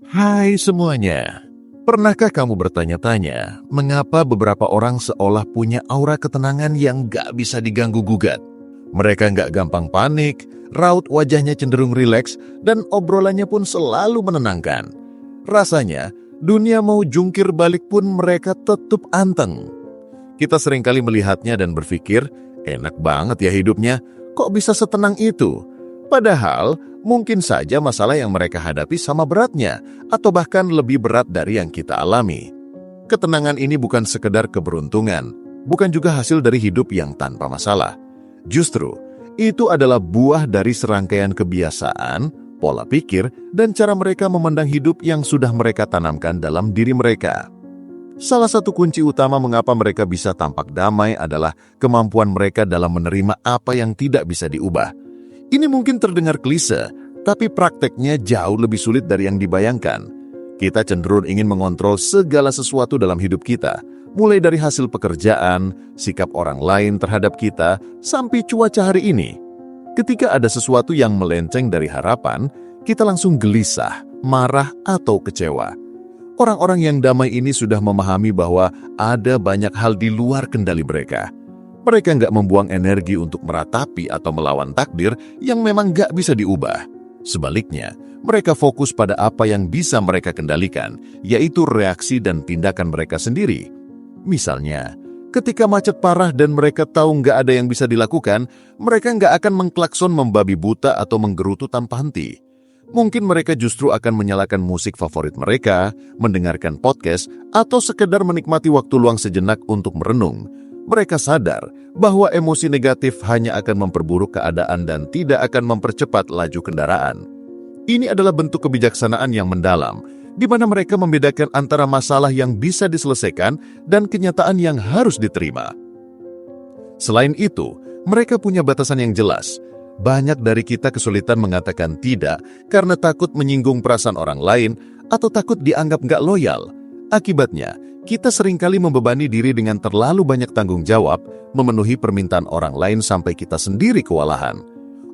Hai semuanya, pernahkah kamu bertanya-tanya mengapa beberapa orang seolah punya aura ketenangan yang gak bisa diganggu-gugat? Mereka gak gampang panik, raut wajahnya cenderung rileks, dan obrolannya pun selalu menenangkan. Rasanya, dunia mau jungkir balik pun mereka tetap anteng. Kita seringkali melihatnya dan berpikir, enak banget ya hidupnya, kok bisa setenang itu? Padahal, mungkin saja masalah yang mereka hadapi sama beratnya, atau bahkan lebih berat dari yang kita alami. Ketenangan ini bukan sekedar keberuntungan, bukan juga hasil dari hidup yang tanpa masalah. Justru, itu adalah buah dari serangkaian kebiasaan, pola pikir, dan cara mereka memandang hidup yang sudah mereka tanamkan dalam diri mereka. Salah satu kunci utama mengapa mereka bisa tampak damai adalah kemampuan mereka dalam menerima apa yang tidak bisa diubah. Ini mungkin terdengar klise, tapi prakteknya jauh lebih sulit dari yang dibayangkan. Kita cenderung ingin mengontrol segala sesuatu dalam hidup kita, mulai dari hasil pekerjaan, sikap orang lain terhadap kita, sampai cuaca hari ini. Ketika ada sesuatu yang melenceng dari harapan, kita langsung gelisah, marah, atau kecewa. Orang-orang yang damai ini sudah memahami bahwa ada banyak hal di luar kendali mereka. Mereka nggak membuang energi untuk meratapi atau melawan takdir yang memang nggak bisa diubah. Sebaliknya, mereka fokus pada apa yang bisa mereka kendalikan, yaitu reaksi dan tindakan mereka sendiri. Misalnya, ketika macet parah dan mereka tahu nggak ada yang bisa dilakukan, mereka nggak akan mengklakson membabi buta atau menggerutu tanpa henti. Mungkin mereka justru akan menyalakan musik favorit mereka, mendengarkan podcast, atau sekedar menikmati waktu luang sejenak untuk merenung. Mereka sadar bahwa emosi negatif hanya akan memperburuk keadaan dan tidak akan mempercepat laju kendaraan. Ini adalah bentuk kebijaksanaan yang mendalam, di mana mereka membedakan antara masalah yang bisa diselesaikan dan kenyataan yang harus diterima. Selain itu, mereka punya batasan yang jelas. Banyak dari kita kesulitan mengatakan tidak karena takut menyinggung perasaan orang lain atau takut dianggap nggak loyal. Akibatnya, kita seringkali membebani diri dengan terlalu banyak tanggung jawab, memenuhi permintaan orang lain sampai kita sendiri kewalahan.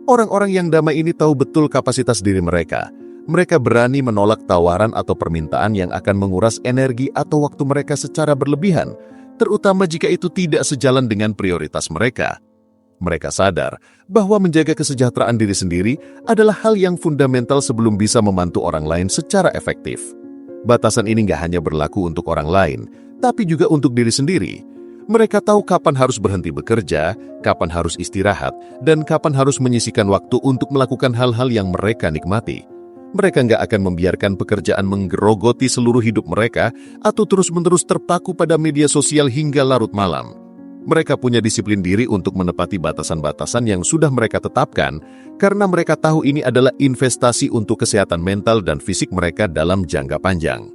Orang-orang yang damai ini tahu betul kapasitas diri mereka. Mereka berani menolak tawaran atau permintaan yang akan menguras energi atau waktu mereka secara berlebihan, terutama jika itu tidak sejalan dengan prioritas mereka. Mereka sadar bahwa menjaga kesejahteraan diri sendiri adalah hal yang fundamental sebelum bisa membantu orang lain secara efektif. Batasan ini nggak hanya berlaku untuk orang lain, tapi juga untuk diri sendiri. Mereka tahu kapan harus berhenti bekerja, kapan harus istirahat, dan kapan harus menyisihkan waktu untuk melakukan hal-hal yang mereka nikmati. Mereka nggak akan membiarkan pekerjaan menggerogoti seluruh hidup mereka atau terus-menerus terpaku pada media sosial hingga larut malam. Mereka punya disiplin diri untuk menepati batasan-batasan yang sudah mereka tetapkan karena mereka tahu ini adalah investasi untuk kesehatan mental dan fisik mereka dalam jangka panjang.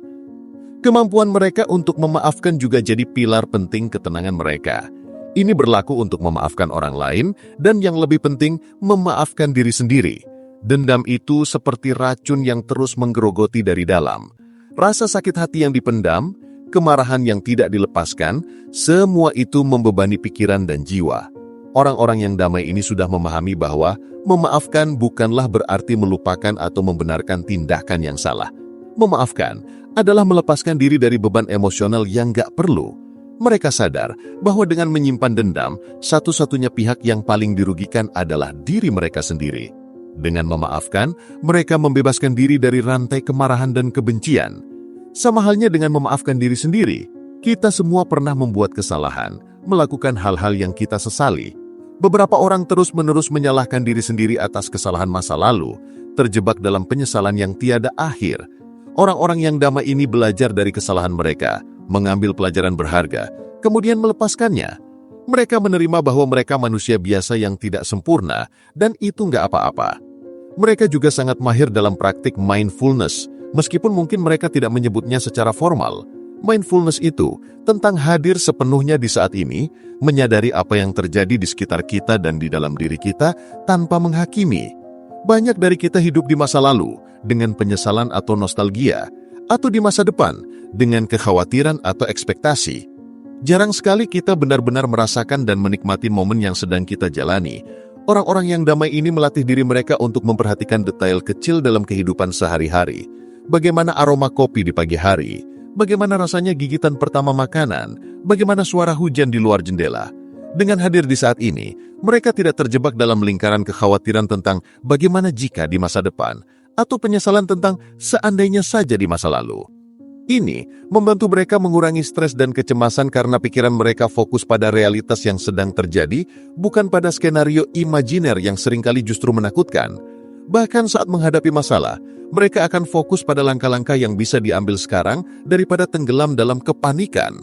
Kemampuan mereka untuk memaafkan juga jadi pilar penting ketenangan mereka. Ini berlaku untuk memaafkan orang lain dan yang lebih penting, memaafkan diri sendiri. Dendam itu seperti racun yang terus menggerogoti dari dalam. Rasa sakit hati yang dipendam, kemarahan yang tidak dilepaskan, semua itu membebani pikiran dan jiwa. Orang-orang yang damai ini sudah memahami bahwa memaafkan bukanlah berarti melupakan atau membenarkan tindakan yang salah. Memaafkan adalah melepaskan diri dari beban emosional yang gak perlu. Mereka sadar bahwa dengan menyimpan dendam, satu-satunya pihak yang paling dirugikan adalah diri mereka sendiri. Dengan memaafkan, mereka membebaskan diri dari rantai kemarahan dan kebencian. Sama halnya dengan memaafkan diri sendiri, kita semua pernah membuat kesalahan, melakukan hal-hal yang kita sesali. Beberapa orang terus-menerus menyalahkan diri sendiri atas kesalahan masa lalu, terjebak dalam penyesalan yang tiada akhir. Orang-orang yang damai ini belajar dari kesalahan mereka, mengambil pelajaran berharga, kemudian melepaskannya. Mereka menerima bahwa mereka manusia biasa yang tidak sempurna, dan itu nggak apa-apa. Mereka juga sangat mahir dalam praktik mindfulness, meskipun mungkin mereka tidak menyebutnya secara formal. Mindfulness itu tentang hadir sepenuhnya di saat ini, menyadari apa yang terjadi di sekitar kita dan di dalam diri kita tanpa menghakimi. Banyak dari kita hidup di masa lalu dengan penyesalan atau nostalgia, atau di masa depan dengan kekhawatiran atau ekspektasi. Jarang sekali kita benar-benar merasakan dan menikmati momen yang sedang kita jalani. Orang-orang yang damai ini melatih diri mereka untuk memperhatikan detail kecil dalam kehidupan sehari-hari. bagaimana aroma kopi di pagi hari, bagaimana rasanya gigitan pertama makanan, bagaimana suara hujan di luar jendela. Dengan hadir di saat ini, mereka tidak terjebak dalam lingkaran kekhawatiran tentang bagaimana jika di masa depan, atau penyesalan tentang seandainya saja di masa lalu. Ini membantu mereka mengurangi stres dan kecemasan karena pikiran mereka fokus pada realitas yang sedang terjadi, bukan pada skenario imajiner yang seringkali justru menakutkan. Bahkan saat menghadapi masalah, mereka akan fokus pada langkah-langkah yang bisa diambil sekarang daripada tenggelam dalam kepanikan.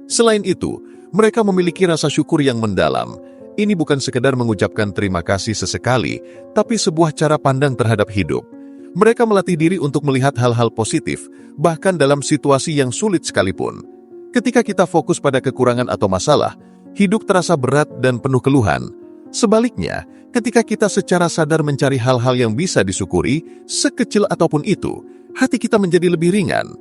Selain itu, mereka memiliki rasa syukur yang mendalam. Ini bukan sekedar mengucapkan terima kasih sesekali, tapi sebuah cara pandang terhadap hidup. Mereka melatih diri untuk melihat hal-hal positif, bahkan dalam situasi yang sulit sekalipun. Ketika kita fokus pada kekurangan atau masalah, hidup terasa berat dan penuh keluhan. Sebaliknya, ketika kita secara sadar mencari hal-hal yang bisa disyukuri, sekecil apapun itu, hati kita menjadi lebih ringan.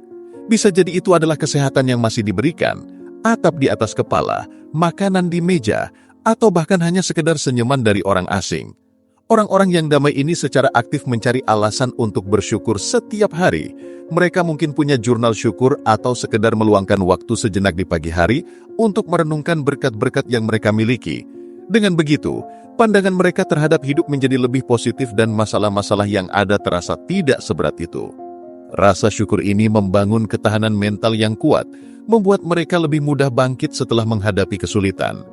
Bisa jadi itu adalah kesehatan yang masih diberikan, atap di atas kepala, makanan di meja, atau bahkan hanya sekedar senyuman dari orang asing. Orang-orang yang damai ini secara aktif mencari alasan untuk bersyukur setiap hari. Mereka mungkin punya jurnal syukur atau sekedar meluangkan waktu sejenak di pagi hari untuk merenungkan berkat-berkat yang mereka miliki. Dengan begitu, pandangan mereka terhadap hidup menjadi lebih positif dan masalah-masalah yang ada terasa tidak seberat itu. Rasa syukur ini membangun ketahanan mental yang kuat, membuat mereka lebih mudah bangkit setelah menghadapi kesulitan.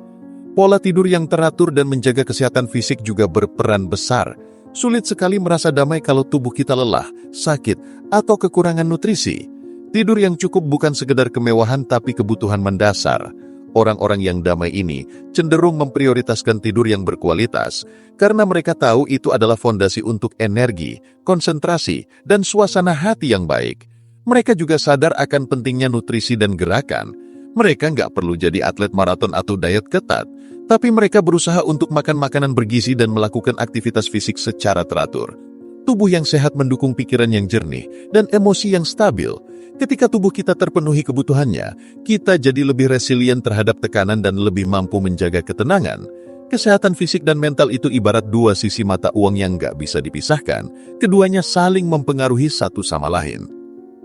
Pola tidur yang teratur dan menjaga kesehatan fisik juga berperan besar. Sulit sekali merasa damai kalau tubuh kita lelah, sakit, atau kekurangan nutrisi. Tidur yang cukup bukan sekedar kemewahan tapi kebutuhan mendasar. Orang-orang yang damai ini cenderung memprioritaskan tidur yang berkualitas karena mereka tahu itu adalah fondasi untuk energi, konsentrasi, dan suasana hati yang baik. Mereka juga sadar akan pentingnya nutrisi dan gerakan. Mereka nggak perlu jadi atlet maraton atau diet ketat, tapi mereka berusaha untuk makan makanan bergizi dan melakukan aktivitas fisik secara teratur. Tubuh yang sehat mendukung pikiran yang jernih dan emosi yang stabil. Ketika tubuh kita terpenuhi kebutuhannya, kita jadi lebih resilient terhadap tekanan dan lebih mampu menjaga ketenangan. Kesehatan fisik dan mental itu ibarat dua sisi mata uang yang nggak bisa dipisahkan. Keduanya saling mempengaruhi satu sama lain.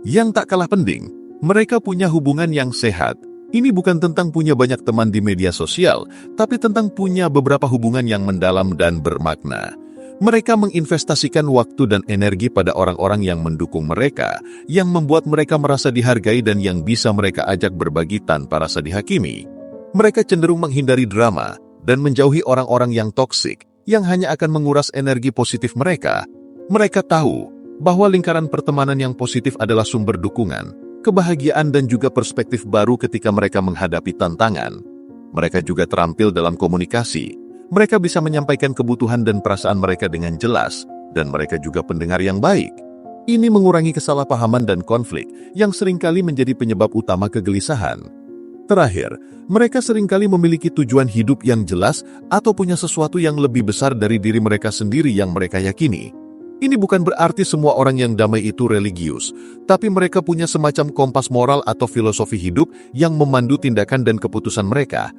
Yang tak kalah penting, mereka punya hubungan yang sehat. Ini bukan tentang punya banyak teman di media sosial, tapi tentang punya beberapa hubungan yang mendalam dan bermakna. Mereka menginvestasikan waktu dan energi pada orang-orang yang mendukung mereka, yang membuat mereka merasa dihargai dan yang bisa mereka ajak berbagi tanpa rasa dihakimi. Mereka cenderung menghindari drama dan menjauhi orang-orang yang toksik, yang hanya akan menguras energi positif mereka. Mereka tahu bahwa lingkaran pertemanan yang positif adalah sumber dukungan, kebahagiaan dan juga perspektif baru ketika mereka menghadapi tantangan. Mereka juga terampil dalam komunikasi. Mereka bisa menyampaikan kebutuhan dan perasaan mereka dengan jelas, dan mereka juga pendengar yang baik. Ini mengurangi kesalahpahaman dan konflik yang seringkali menjadi penyebab utama kegelisahan. Terakhir, mereka seringkali memiliki tujuan hidup yang jelas atau punya sesuatu yang lebih besar dari diri mereka sendiri yang mereka yakini. Ini bukan berarti semua orang yang damai itu religius, tapi mereka punya semacam kompas moral atau filosofi hidup yang memandu tindakan dan keputusan mereka.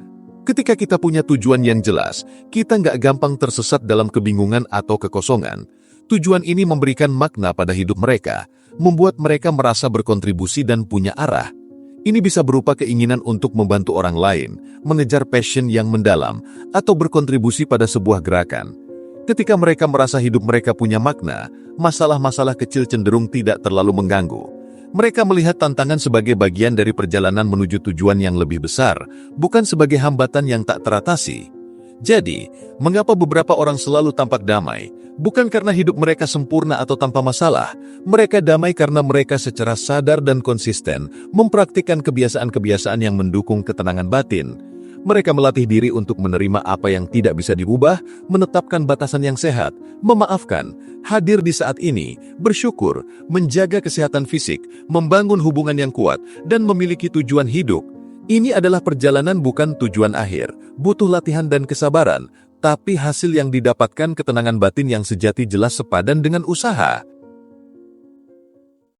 Ketika kita punya tujuan yang jelas, kita nggak gampang tersesat dalam kebingungan atau kekosongan. Tujuan ini memberikan makna pada hidup mereka, membuat mereka merasa berkontribusi dan punya arah. Ini bisa berupa keinginan untuk membantu orang lain, mengejar passion yang mendalam, atau berkontribusi pada sebuah gerakan. Ketika mereka merasa hidup mereka punya makna, masalah-masalah kecil cenderung tidak terlalu mengganggu. Mereka melihat tantangan sebagai bagian dari perjalanan menuju tujuan yang lebih besar, bukan sebagai hambatan yang tak teratasi. Jadi, mengapa beberapa orang selalu tampak damai? Bukan karena hidup mereka sempurna atau tanpa masalah. Mereka damai karena mereka secara sadar dan konsisten mempraktikkan kebiasaan-kebiasaan yang mendukung ketenangan batin. Mereka melatih diri untuk menerima apa yang tidak bisa diubah, menetapkan batasan yang sehat, memaafkan, hadir di saat ini, bersyukur, menjaga kesehatan fisik, membangun hubungan yang kuat, dan memiliki tujuan hidup. Ini adalah perjalanan bukan tujuan akhir, butuh latihan dan kesabaran, tapi hasil yang didapatkan ketenangan batin yang sejati jelas sepadan dengan usaha.